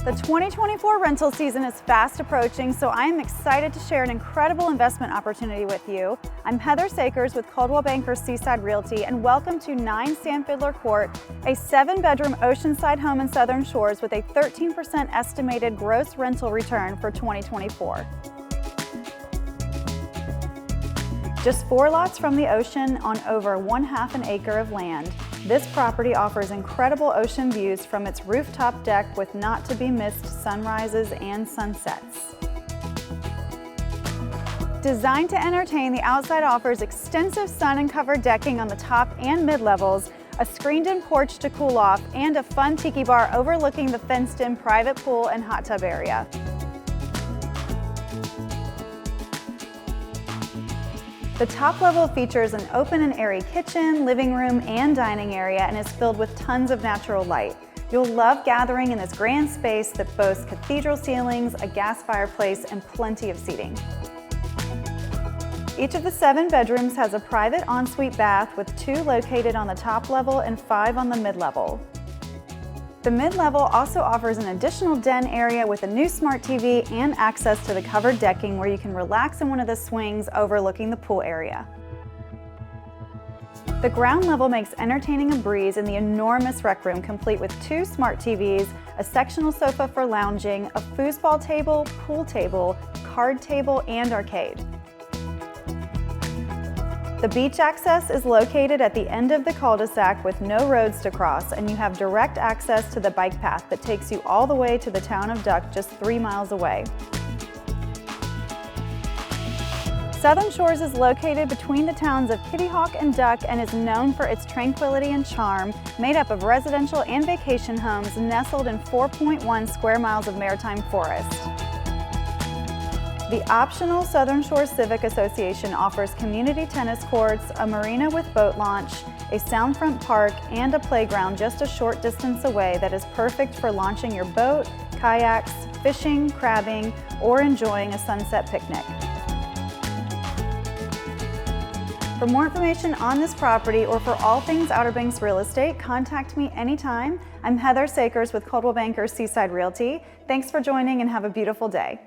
The 2024 rental season is fast approaching, so I am excited to share an incredible investment opportunity with you. I'm Heather Sakers with Coldwell Banker Seaside Realty, and welcome to 9 Sandfiddler Court, a 7-bedroom oceanside home in Southern Shores with a 13% estimated gross rental return for 2024. Just 4 lots from the ocean on over 1/2 an acre of land, this property offers incredible ocean views from its rooftop deck with not-to-be-missed sunrises and sunsets. Designed to entertain, the outside offers extensive sun and covered decking on the top and mid-levels, a screened-in porch to cool off, and a fun tiki bar overlooking the fenced-in private pool and hot tub area. The top level features an open and airy kitchen, living room, and dining area and is filled with tons of natural light. You'll love gathering in this grand space that boasts cathedral ceilings, a gas fireplace, and plenty of seating. Each of the 7 bedrooms has a private ensuite bath with 2 located on the top level and 5 on the mid-level. The mid-level also offers an additional den area with a new smart TV and access to the covered decking where you can relax in one of the swings overlooking the pool area. The ground level makes entertaining a breeze in the enormous rec room, complete with 2 smart TVs, a sectional sofa for lounging, a foosball table, pool table, card table, and arcade. The beach access is located at the end of the cul-de-sac with no roads to cross, and you have direct access to the bike path that takes you all the way to the town of Duck, just 3 miles away. Southern Shores is located between the towns of Kitty Hawk and Duck and is known for its tranquility and charm, made up of residential and vacation homes nestled in 4.1 square miles of maritime forest. The optional Southern Shores Civic Association offers community tennis courts, a marina with boat launch, a soundfront park, and a playground just a short distance away that is perfect for launching your boat, kayaks, fishing, crabbing, or enjoying a sunset picnic. For more information on this property or for all things Outer Banks real estate, contact me anytime. I'm Heather Sakers with Coldwell Banker Seaside Realty. Thanks for joining and have a beautiful day.